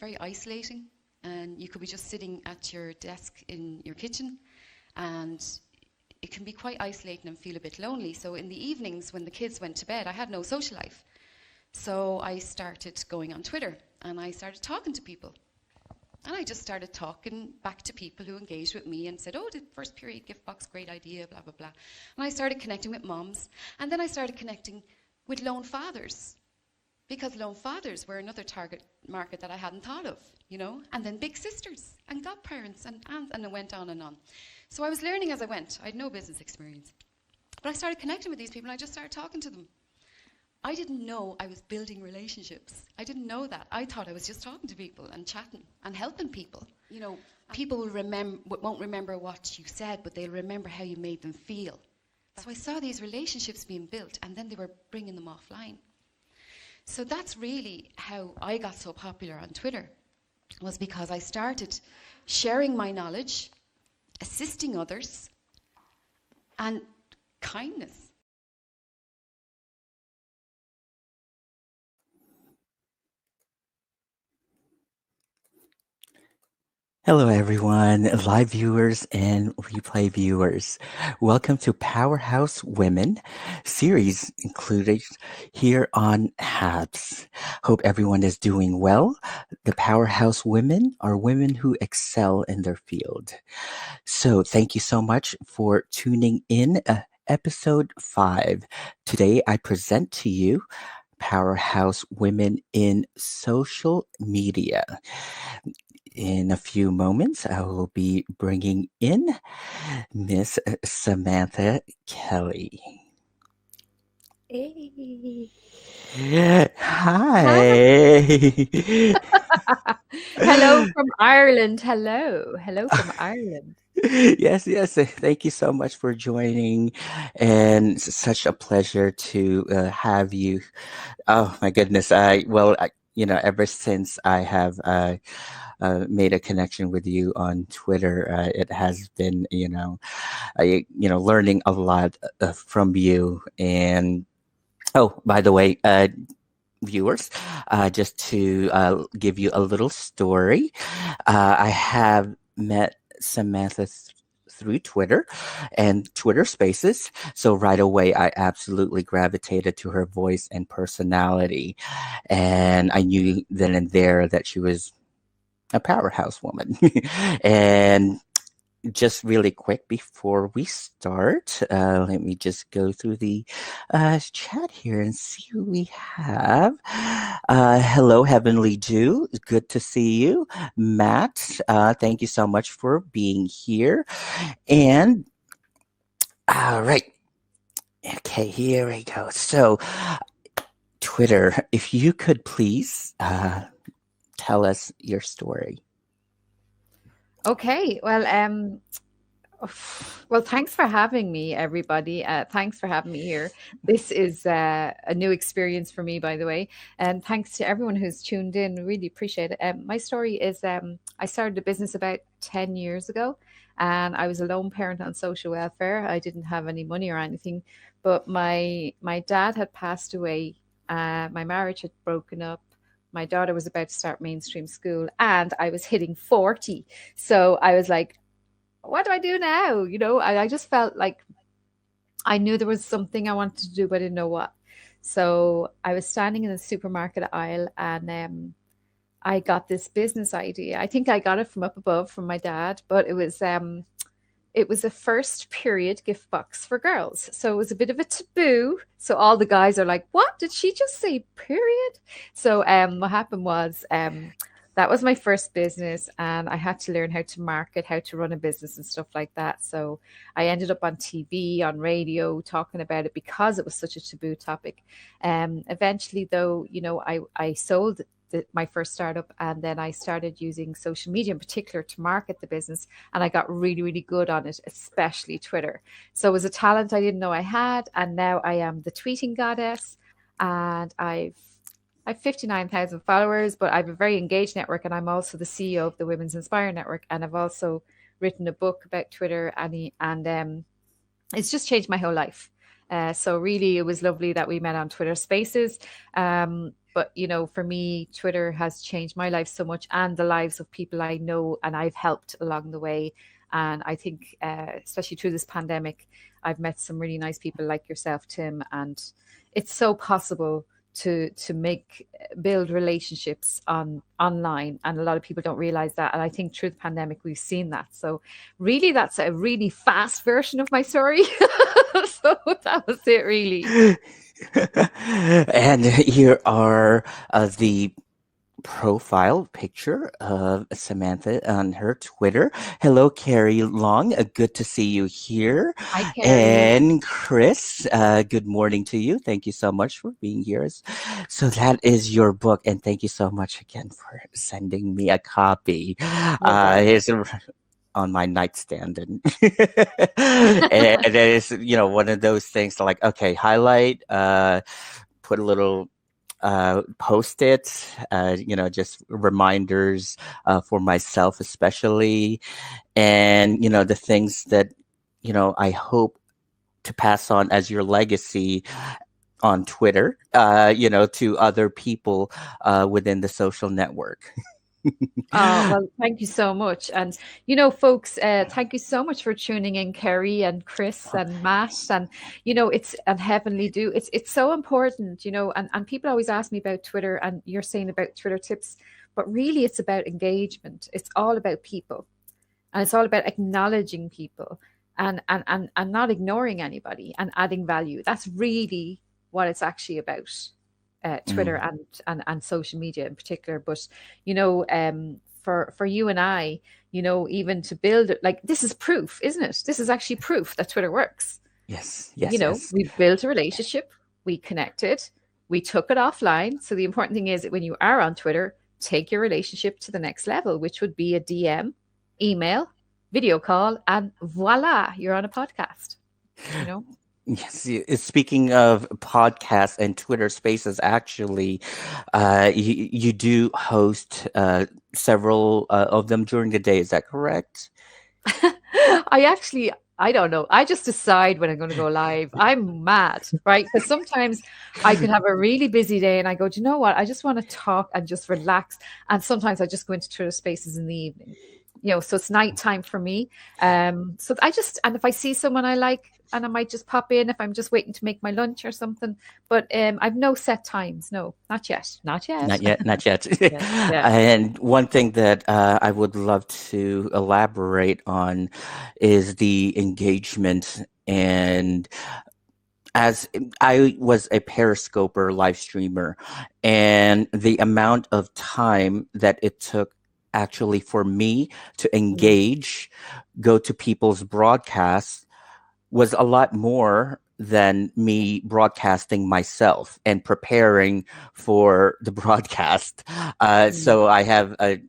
very isolating, and you could be just sitting at your desk in your kitchen, and it can be quite isolating and feel a bit lonely. So in the evenings when the kids went to bed, I had no social life. So I started going on Twitter, and I started talking to people. And I just started talking back to people who engaged with me and said, oh, the first period gift box, great idea, blah, blah, blah. And I started connecting with moms. And then I started connecting with lone fathers, because lone fathers were another target market that I hadn't thought of, you know, and then big sisters and godparents and aunts, and it went on and on. So I was learning as I went. I had no business experience. But I started connecting with these people, and I just started talking to them. I didn't know I was building relationships. I didn't know that. I thought I was just talking to people and chatting and helping people. You know, people won't remember what you said, but they'll remember how you made them feel. So I saw these relationships being built, and then they were bringing them offline. So that's really how I got so popular on Twitter, was because I started sharing my knowledge, assisting others, and kindness. Hello, everyone, live viewers and replay viewers. Welcome to Powerhouse Women series included here on HABS. Hope everyone is doing well. The Powerhouse Women are women who excel in their field. So thank you so much for tuning in. Episode 5. Today I present to you Powerhouse Women in Social Media. In a few moments, I will be bringing in Miss Samantha Kelly. Hey. Hi. Hello from Ireland. Hello from Ireland. Yes. Thank you so much for joining, and it's such a pleasure to have you. Oh my goodness! Ever since I have made a connection with you on Twitter, it has been, learning a lot from you. And oh, by the way, viewers, just to give you a little story, I have met Samantha through Twitter and Twitter Spaces. So right away, I absolutely gravitated to her voice and personality. And I knew then and there that she was a powerhouse woman. And just really quick before we start, let me just go through the chat here and see who we have. Hello, Heavenly Dew. Good to see you. Matt, thank you so much for being here. And all right. Okay, here we go. So, Twitter, if you could please tell us your story. Okay, well, thanks for having me, everybody. Thanks for having me here. This is a new experience for me, by the way, and thanks to everyone who's tuned in. Really appreciate it. My story is I started a business about 10 years ago, and I was a lone parent on social welfare. I didn't have any money or anything, but my dad had passed away. My marriage had broken up. My daughter was about to start mainstream school, and I was hitting 40. So I was like, what do I do now? I just felt like I knew there was something I wanted to do, but I didn't know what. So I was standing in the supermarket aisle, and I got this business idea. I think I got it from up above from my dad, but it was a first period gift box for girls. So it was a bit of a taboo. So all the guys are like, what? Did she just say period? So what happened was that was my first business, and I had to learn how to market, how to run a business and stuff like that. So I ended up on TV, on radio, talking about it because it was such a taboo topic. Eventually, though, I sold my first startup, and then I started using social media in particular to market the business, and I got really, really good on it, especially Twitter. So it was a talent I didn't know I had, and now I am the tweeting goddess, and I've 59,000 followers, but I have a very engaged network, and I'm also the CEO of the Women's Inspire Network, and I've also written a book about Twitter, and it's just changed my whole life. So really, it was lovely that we met on Twitter Spaces. but for me, Twitter has changed my life so much, and the lives of people I know and I've helped along the way. And I think, especially through this pandemic, I've met some really nice people like yourself, Tim, and it's so possible to make build relationships online, and a lot of people don't realize that. And I think through the pandemic we've seen that. So really, that's a really fast version of my story. So that was it, really. And here are the profile picture of Samantha on her Twitter. Hello, Carrie Long. Good to see you here. Hi, Carrie. And Chris, good morning to you. Thank you so much for being here. So that is your book, and thank you so much again for sending me a copy. Here's on my nightstand, and and it is one of those things like, okay, highlight, put a little post-its, just reminders for myself especially, and the things that I hope to pass on as your legacy on Twitter, to other people within the social network. Oh, well, thank you so much. And, folks, thank you so much for tuning in, Kerry and Chris and Matt. And, it's and Heavenly Do. It's so important, and people always ask me about Twitter, and you're saying about Twitter tips, but really it's about engagement. It's all about people, and it's all about acknowledging people, and not ignoring anybody, and adding value. That's really what it's actually about. Twitter and social media in particular. But for you and I, even to build it, like, this is proof, isn't it? This is actually proof that Twitter works. Yes. Yes. We built a relationship, we connected, we took it offline. So the important thing is that when you are on Twitter, take your relationship to the next level, which would be a DM, email, video call, and voila, you're on a podcast. Yes. Speaking of podcasts and Twitter Spaces, actually, you do host several of them during the day. Is that correct? I don't know. I just decide when I'm going to go live. I'm mad, right? Because sometimes I could have a really busy day and I go, do you know what? I just want to talk and just relax. And sometimes I just go into Twitter Spaces in the evening. So it's nighttime for me. And if I see someone I like, and I might just pop in if I'm just waiting to make my lunch or something. But I've no set times. No, not yet. Not yet. Yeah. And one thing that I would love to elaborate on is the engagement. And as I was a Periscoper live streamer, and the amount of time that it took actually for me to engage, go to people's broadcasts, was a lot more than me broadcasting myself and preparing for the broadcast. So I have I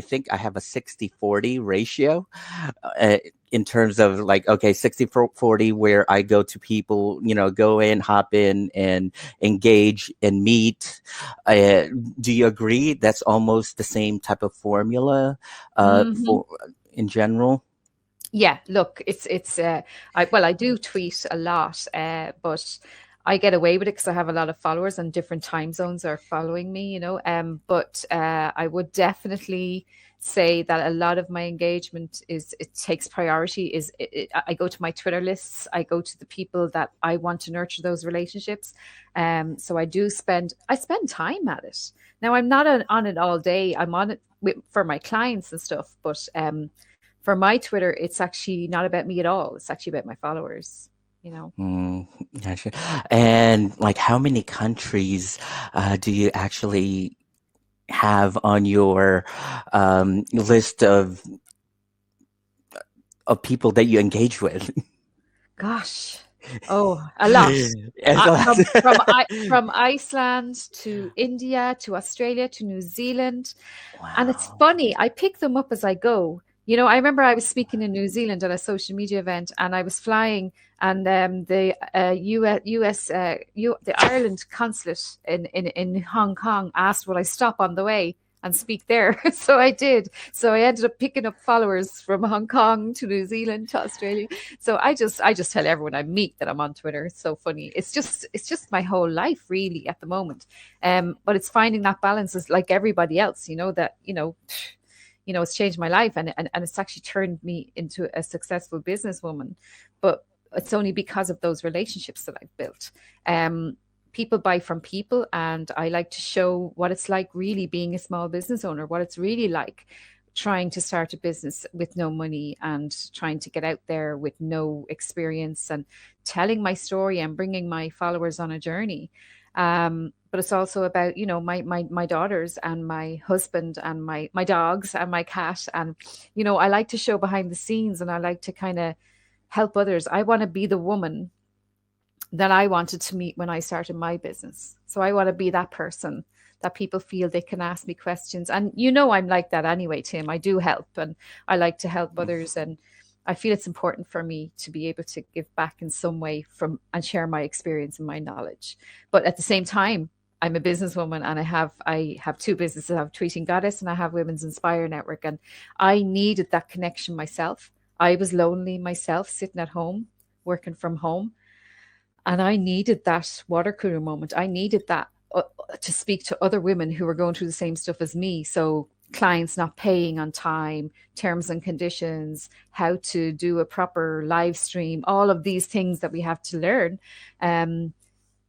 think I have a 60-40 ratio in terms of, like, okay, 60-40, where I go to people, go in, hop in and engage and meet. Do you agree that's almost the same type of formula for in general? Yeah, look, I do tweet a lot, but I get away with it because I have a lot of followers and different time zones are following me, but I would definitely say that a lot of my engagement it takes priority. I go to my Twitter lists, I go to the people that I want to nurture those relationships. So I spend time at it. Now, I'm not on it all day. I'm on it for my clients and stuff, but for my Twitter, it's actually not about me at all. It's actually about my followers, Gotcha. And, like, how many countries do you actually have on your list of people that you engage with? Gosh. Oh, a lot. From Iceland to India to Australia to New Zealand. Wow. And it's funny, I pick them up as I go. I remember I was speaking in New Zealand at a social media event, and I was flying, and the Ireland consulate in Hong Kong asked would I stop on the way. and speak there. So I did. So I ended up picking up followers from Hong Kong to New Zealand to Australia. So I just tell everyone I meet that I'm on Twitter. It's so funny. It's just my whole life really at the moment. But it's finding that balance is like everybody else, that, it's changed my life, and it's actually turned me into a successful businesswoman. But it's only because of those relationships that I've built. People buy from people, and I like to show what it's like really being a small business owner, what it's really like trying to start a business with no money and trying to get out there with no experience, and telling my story and bringing my followers on a journey. But it's also about, my daughters and my husband and my dogs and my cat. And, I like to show behind the scenes, and I like to kind of help others. I want to be the woman that I wanted to meet when I started my business. So I want to be that person that people feel they can ask me questions. And I'm like that anyway, Tim. I do help, and I like to help others. And I feel it's important for me to be able to give back in some way from and share my experience and my knowledge. But at the same time, I'm a businesswoman, and I have two businesses. I have Tweeting Goddess and I have Women's Inspire Network. And I needed that connection myself. I was lonely myself, sitting at home, working from home. And I needed that water cooler moment. I needed that to speak to other women who were going through the same stuff as me. So clients not paying on time, terms and conditions, how to do a proper live stream, all of these things that we have to learn. Um,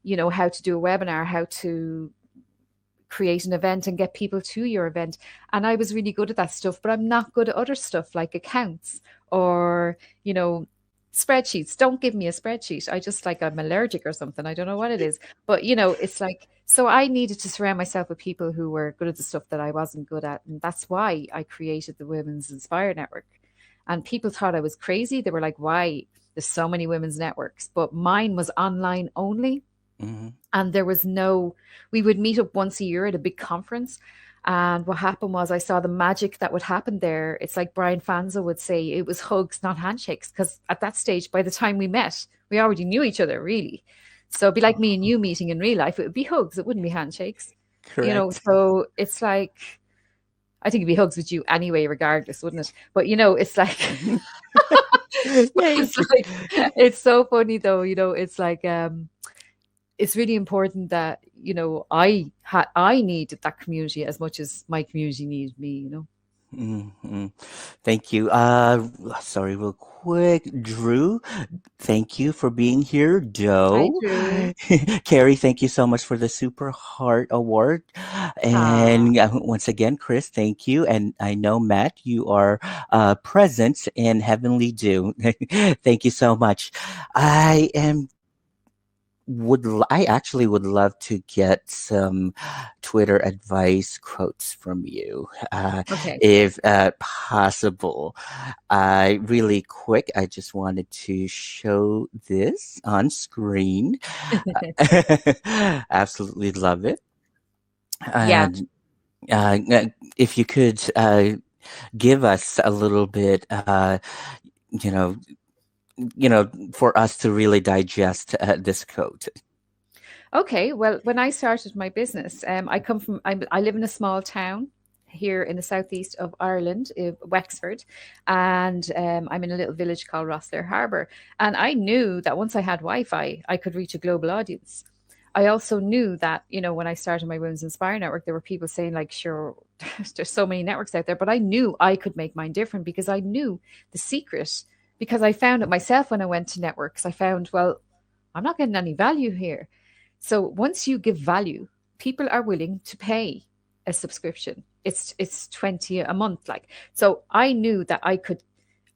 how to do a webinar, how to create an event and get people to your event. And I was really good at that stuff, but I'm not good at other stuff like accounts or, spreadsheets. Don't give me a spreadsheet. I just like I'm allergic or something. I don't know what it is. But it's like, so I needed to surround myself with people who were good at the stuff that I wasn't good at. And that's why I created the Women's Inspire Network. And people thought I was crazy. They were like, why? There's so many women's networks. But mine was online only. Hmm. And we would meet up once a year at a big conference. And what happened was I saw the magic that would happen there. It's like Brian Fanza would say, it was hugs, not handshakes. Because at that stage, by the time we met, we already knew each other, really. So it'd be like me and you meeting in real life. It would be hugs. It wouldn't be handshakes. Correct. So it's like, I think it'd be hugs with you anyway, regardless, wouldn't it? But, it's like, Yay. it's like, it's so funny though, it's like, it's really important that I needed that community as much as my community needed me. Hmm. Thank you. Sorry, real quick. Drew, thank you for being here. Hi, Joe, Drew. Carrie, thank you so much for the Super Heart Award. Ah, And once again, Chris, thank you. And I know, Matt, you are present in Heavenly Dew. Thank you so much. I am I actually would love to get some Twitter advice quotes from you, okay. if possible. Really quick, I just wanted to show this on screen. Absolutely love it. Yeah. And if you could give us a little bit, you know, for us to really digest this quote. Okay. Well, when I started my business, I live in a small town here in the southeast of Ireland, Wexford, and I'm in a little village called Rosslare Harbour. And I knew that once I had Wi-Fi, I could reach a global audience. I also knew that, when I started my Women's Inspire Network, there were people saying like, sure, there's so many networks out there, but I knew I could make mine different because I knew the secret, because I found it myself when I went to networks. I found, well, I'm not getting any value here. So once you give value, people are willing to pay a subscription. It's 20 a month. Like, so I knew that I could,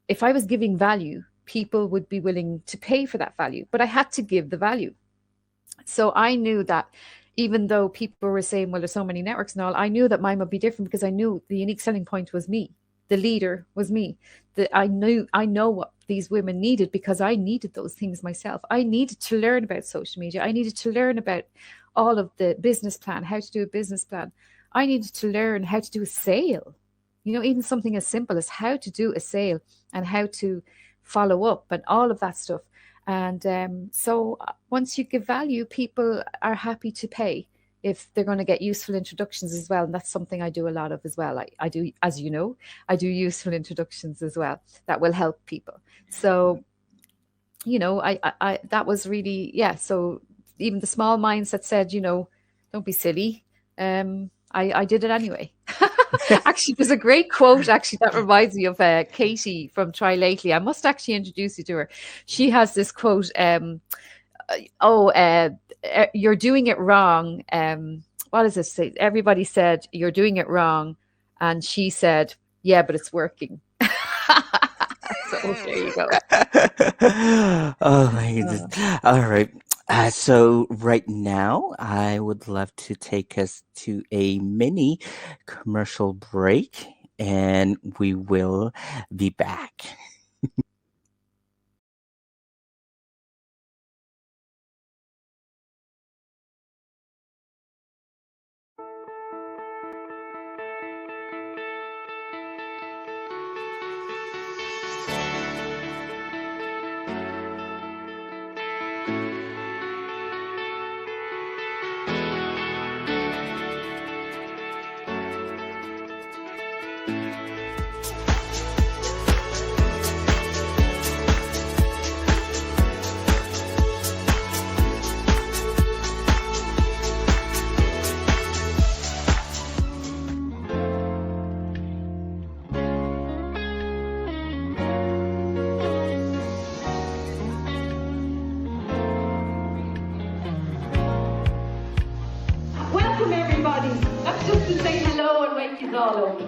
if I was giving value, people would be willing to pay for that value, but I had to give the value. So I knew that even though people were saying, well, there's so many networks and all, I knew that mine would be different because I knew the unique selling point was me. The leader was me. That I know what these women needed because I needed those things myself. I needed to learn about social media. I needed to learn about all of the business plan, how to do a business plan. I needed to learn how to do a sale. Even something as simple as how to do a sale and how to follow up and all of that stuff. And so once you give value, people are happy to pay. if they're going to get useful introductions as well. And that's something I do a lot of as well. I do, as you know, I do useful introductions as well that will help people. So, I that was really, yeah. So even the small minds that said, don't be silly. I did it anyway. Actually, there's a great quote actually that reminds me of Katie from Try Lately. I must actually introduce you to her. She has this quote, you're doing it wrong. What does it say? Everybody said, you're doing it wrong. And she said, yeah, but it's working. So there you go. Oh my goodness. All right. So right now, I would love to take us to a mini commercial break, and we will be back. Welcome everybody. That's just to say hello and wake you all up.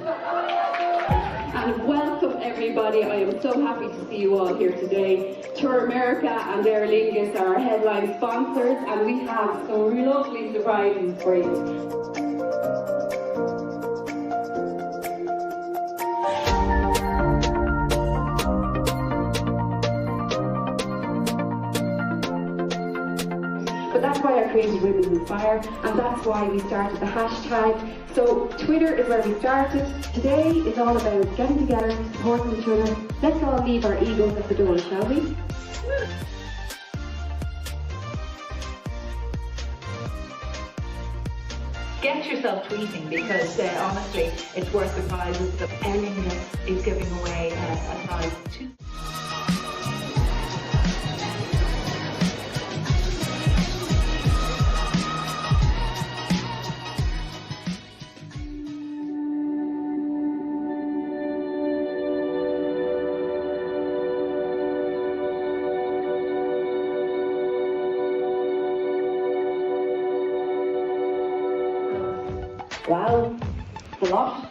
And welcome everybody. I am so happy to see you all here today. Tour America and Aer Lingus are our headline sponsors, and we have some lovely surprises for you. But that's why I created Women Inspire, and that's why we started the hashtag. So Twitter is where we started. Today is all about getting together, supporting each other. Let's all leave our egos at the door, shall we? Get yourself tweeting, because honestly, it's worth the prizes. The Aer Lingus is giving away a prize to. Wow, it's a lot.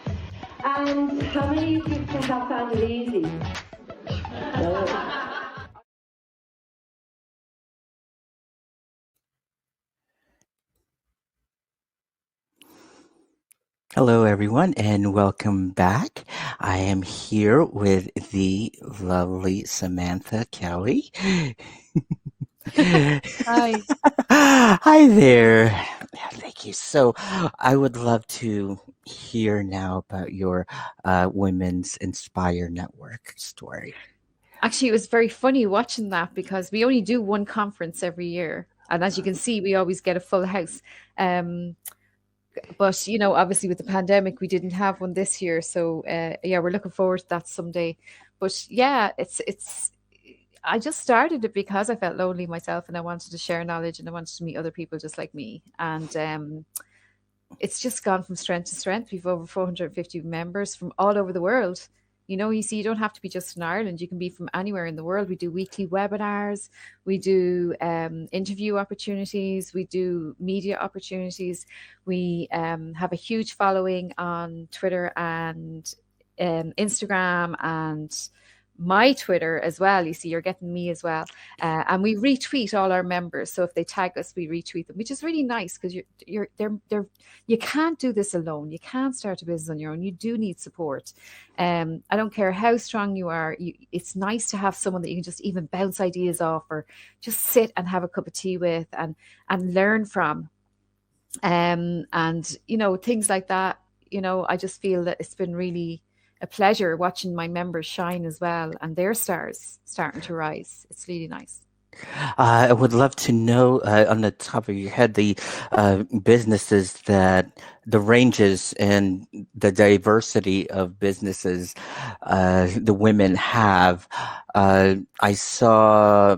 And how many of you have found it easy? No. Hello, everyone, and welcome back. I am here with the lovely Samantha Kelly. Hi. Hi there. Thank you. So, I would love to hear now about your Women's Inspire Network story. Actually, it was very funny watching that because we only do one conference every year. And as you can see, we always get a full house. But, obviously with the pandemic, we didn't have one this year. So, yeah, we're looking forward to that someday. But yeah, I just started it because I felt lonely myself and I wanted to share knowledge and I wanted to meet other people just like me. And it's just gone from strength to strength. We've over 450 members from all over the world. You see, you don't have to be just in Ireland. You can be from anywhere in the world. We do weekly webinars. We do interview opportunities. We do media opportunities. We have a huge following on Twitter and Instagram and my Twitter as well. You see, you're getting me as well. And we retweet all our members. So if they tag us, we retweet them, which is really nice because you can't do this alone. You can't start a business on your own. You do need support. I don't care how strong you are. It's nice to have someone that you can just even bounce ideas off or just sit and have a cup of tea with and learn from. And, things like that, I just feel that it's been really a pleasure watching my members shine as well and their stars starting to rise. It's really nice. I would love to know, on the top of your head, the businesses that the ranges and the diversity of businesses the women have. I saw,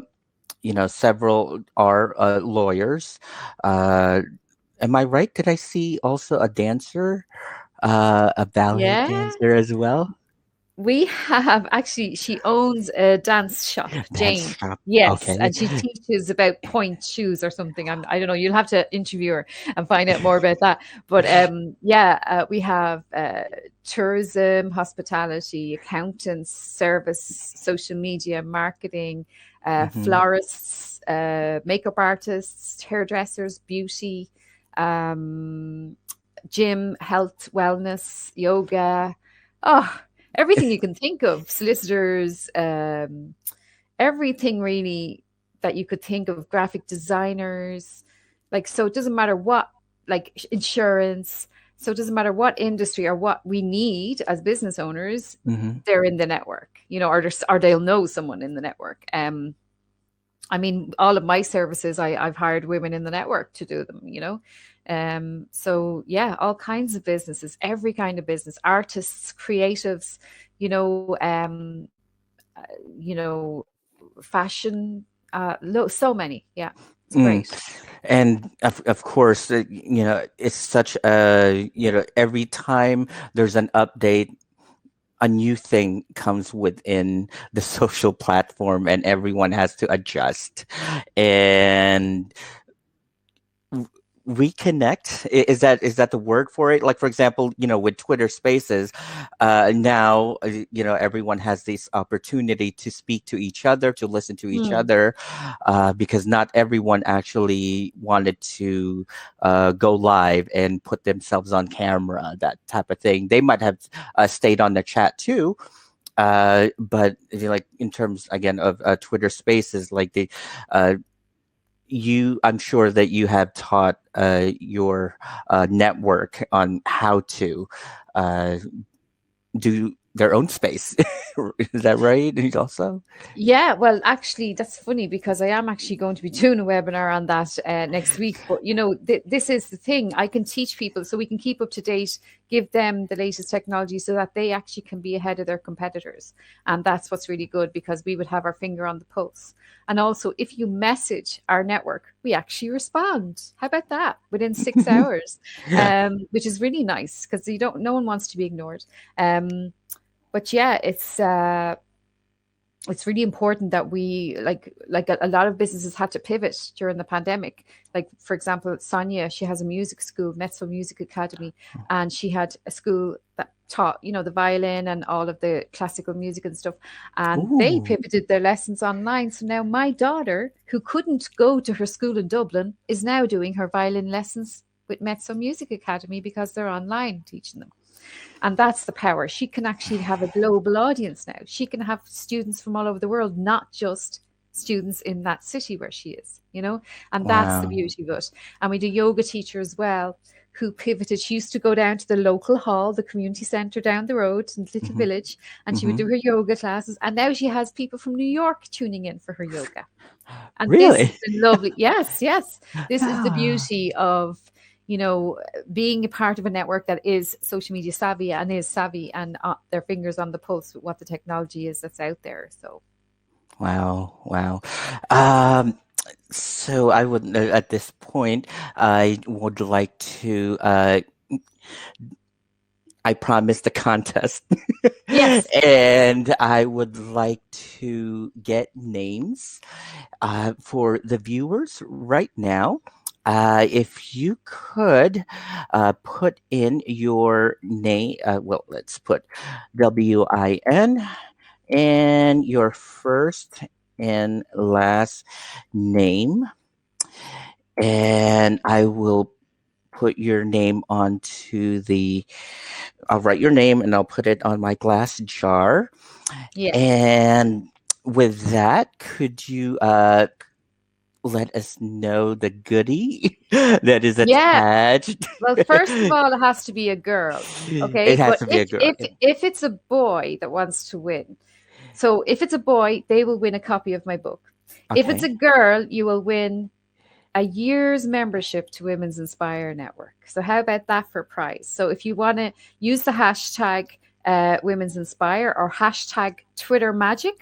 several are lawyers. Uh, am I right? Did I see also a dancer, a ballet Yeah. dancer as well? We have actually, she owns a dance shop, Dance Jane. shop. Yes, Okay. and she teaches about point shoes or something. I don't know. You'll have to interview her and find out more about that. But yeah, we have tourism, hospitality, accountants, service, social media, marketing, Hmm. florists, makeup artists, hairdressers, beauty, um, gym, health, wellness, yoga. Oh, everything you can think of, solicitors, everything really that you could think of, graphic designers. Like, so it doesn't matter what, like insurance. So it doesn't matter what industry or what we need as business owners, Hmm. they're in the network, or they'll know someone in the network. I mean, all of my services, I've hired women in the network to do them. So yeah, all kinds of businesses, every kind of business, artists, creatives, you know, um, uh, fashion, so many. Yeah, it's Mm. great. And of course, it's such a, every time there's an update, a new thing comes within the social platform and everyone has to adjust. And reconnect, is that the word for it? Like, for example, with Twitter Spaces, now, everyone has this opportunity to speak to each other, to listen to each Hmm. other, because not everyone actually wanted to go live and put themselves on camera, that type of thing. They might have stayed on the chat too, but like, in terms again of Twitter Spaces, like the uh, I'm sure that you have taught your network on how to uh, do their own space. Is that right? Also, Yeah, well, actually, that's funny because I am actually going to be doing a webinar on that next week. But this is the thing: I can teach people so we can keep up to date, give them the latest technology, so that they actually can be ahead of their competitors. And that's what's really good because we would have our finger on the pulse. And also, if you message our network, we actually respond. How about that? Within 6 hours, which is really nice because no one wants to be ignored. But yeah, it's really important that we like a lot of businesses had to pivot during the pandemic. Like, for example, Sonia, she has a music school, Mezzo Music Academy, and she had a school that taught the violin and all of the classical music and stuff, and they ooh, pivoted their lessons online. So now my daughter, who couldn't go to her school in Dublin, is now doing her violin lessons with Mezzo Music Academy because they're online teaching them. And that's the power. She can actually have a global audience now. She can have students from all over the world, not just students in that city where she is. And that's the wow, beauty of it. And we do yoga teacher as well, who pivoted. She used to go down to the local hall, the community center down the road in the little hmm, village, and she would hmm, do her yoga classes. And now she has people from New York tuning in for her yoga. And this is really? the lovely, yes, yes. This is the Ah, beauty of, you know, being a part of a network that is social media savvy and is savvy and their fingers on the pulse with what the technology is that's out there. So, wow, wow. Um, so I would, at this point, I would like to. I promised a contest. yes, And I would like to get names for the viewers right now. If you could put in your name, well, let's put WIN and your first and last name, and I will put your name onto the. I'll write your name and I'll put it on my glass jar. yes. And with that, could you let us know the goodie that is Yeah. attached? Well, first of all, it has to be a girl. It Okay. has But to be a if girl. if if it's a boy that wants to win, so if it's a boy, they will win a copy of my book. If it's Okay. a girl, you will win a year's membership to Women's Inspire Network. So how about that for a prize? So if you want to use the hashtag Women's Inspire or hashtag Twitter Magic,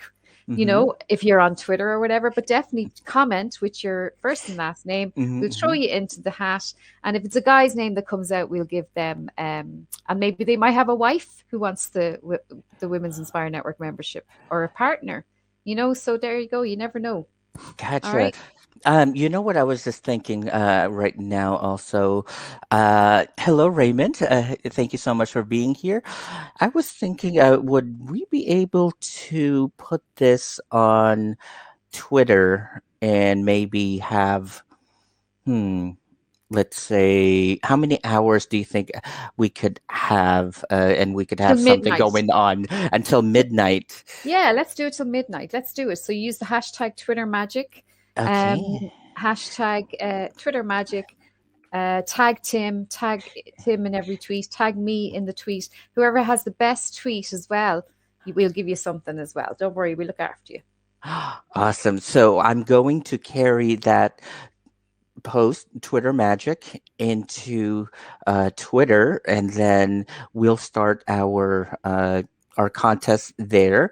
Mm-hmm. if you're on Twitter or whatever, but definitely comment with your first and last name. Mm-hmm. We'll throw Mm-hmm. you into the hat. And if it's a guy's name that comes out, we'll give them, and maybe they might have a wife who wants the Women's Inspire Network membership or a partner, so there you go. You never know. All Gotcha. right. You know what I was just thinking right now also. Hello, Raymond. Thank you so much for being here. I was thinking, would we be able to put this on Twitter and maybe have, hmm, let's say, how many hours do you think we could have, and we could Till have something midnight. going on until midnight? Yeah, let's do it till midnight. Let's do it. So use the hashtag Twitter Magic, Okay. hashtag Twitter Magic. Tag Tim in every tweet. Tag me in the tweet. Whoever has the best tweet as well, we'll give you something as well. Don't worry, we look after you. Awesome. So I'm going to carry that post Twitter Magic into Twitter, and then we'll start our contest there.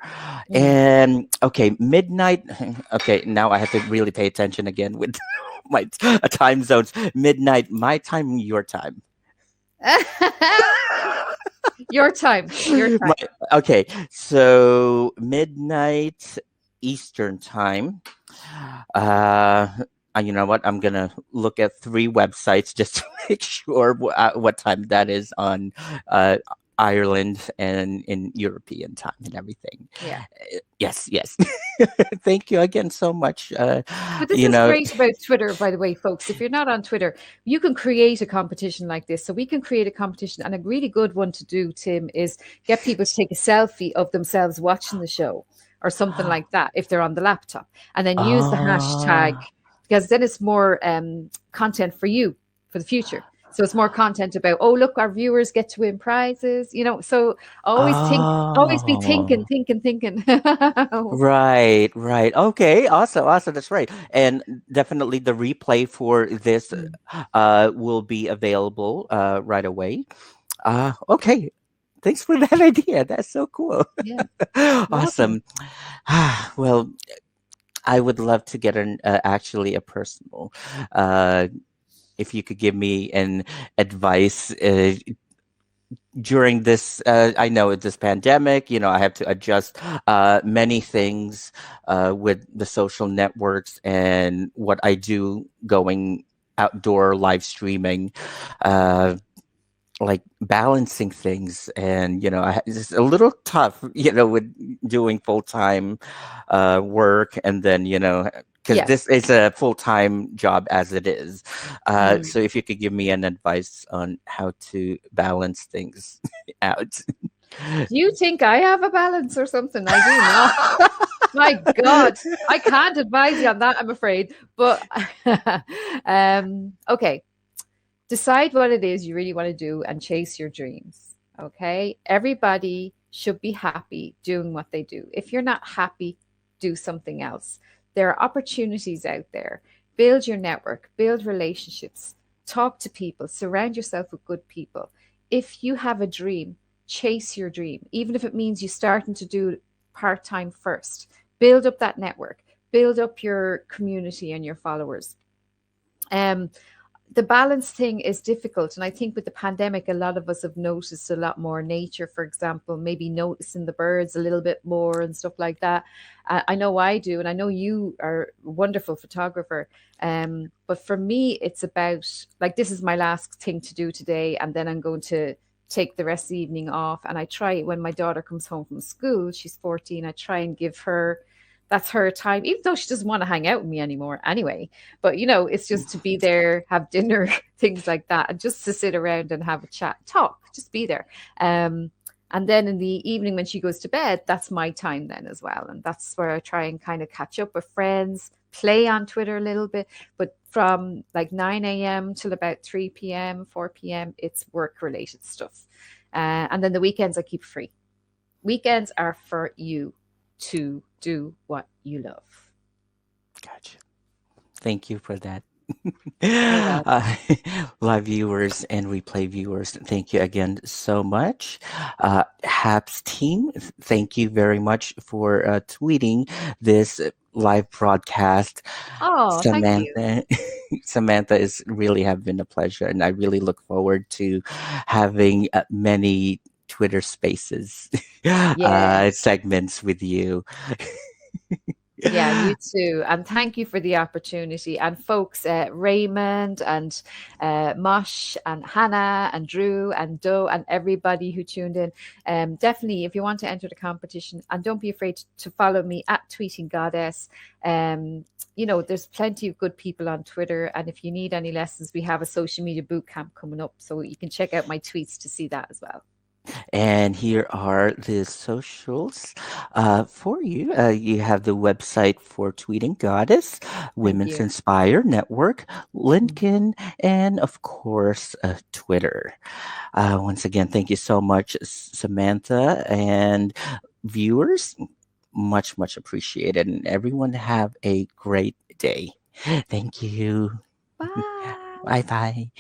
Mm. And okay, midnight. Okay, now I have to really pay attention again with my time zones. Midnight, my time, your time. Your time. Your time. Okay, so midnight Eastern time. Uh, you know what? I'm gonna look at 3 websites just to make sure what time that is on uh, Ireland and in European time and everything. Yeah. Yes, yes. Thank you again so much. But this is great about Twitter, by the way, folks. If you're not on Twitter, you can create a competition like this. So we can create a competition. And a really good one to do, Tim, is get people to take a selfie of themselves watching the show or something like that if they're on the laptop. And then use the hashtag, Ah, because then it's more content for you for the future. So it's more content about, oh, look, our viewers get to win prizes, So always be thinking. oh. Right, right. Okay, awesome, awesome. That's right. And definitely the replay for this Mm, will be available right away. Okay. Thanks for that idea. That's so cool. yeah, welcome. Awesome. Well, I would love to get an actually a personal uh if you could give me an advice during this I know it's this pandemic, I have to adjust many things with the social networks and what I do going outdoor live streaming, uh, like balancing things. And it's a little tough with doing full-time work, and then because Yeah. this is a full-time job as it is. Mm. So if you could give me an advice on how to balance things out. Do you think I have a balance or something? I do not. My God, I can't advise you on that, I'm afraid. But okay, decide what it is you really want to do and chase your dreams. Okay, everybody should be happy doing what they do. If you're not happy, do something else. There are opportunities out there. Build your network, build relationships, talk to people, surround yourself with good people. If you have a dream, chase your dream, even if it means you starting to do part time first. Build up that network, build up your community and your followers. Um, the balance thing is difficult. And I think with the pandemic, a lot of us have noticed a lot more nature, for example, maybe noticing the birds a little bit more and stuff like that. I know I do. And I know you are a wonderful photographer. But for me, it's about like, this is my last thing to do today. And then I'm going to take the rest of the evening off. And I try, when my daughter comes home from school, she's 14, I try and give her, that's her time, even though she doesn't want to hang out with me anymore anyway. But it's just to be there, have dinner, things like that, and just to sit around and have a chat, talk, just be there. And then in the evening when she goes to bed, that's my time then as well. And that's where I try and kind of catch up with friends, play on Twitter a little bit. But from like 9 a.m. till about 3 p.m., 4 p.m., it's work related stuff. And then the weekends I keep free. Weekends are for you to do what you love. Thank you for that. You're welcome. uh, Live viewers and replay viewers, thank you again so much. Haps team, thank you very much for tweeting this live broadcast. Oh, thank you. Samantha, Samantha is really have been a pleasure, and I really look forward to having many Twitter Spaces Yes. segments with you. Yeah, you too. And thank you for the opportunity. And folks, Raymond and Mosh and Hannah and Drew and Doe and everybody who tuned in, definitely, if you want to enter the competition, and don't be afraid to follow me at Tweeting Goddess. There's plenty of good people on Twitter. And if you need any lessons, we have a social media boot camp coming up. So you can check out my tweets to see that as well. And here are the socials for you. You have the website for Tweeting Goddess, Thank Women's you. Inspire Network, LinkedIn, and of course, Twitter. Once again, thank you so much, Samantha, and viewers. Much, much appreciated. And everyone have a great day. Thank you. Bye. Bye bye.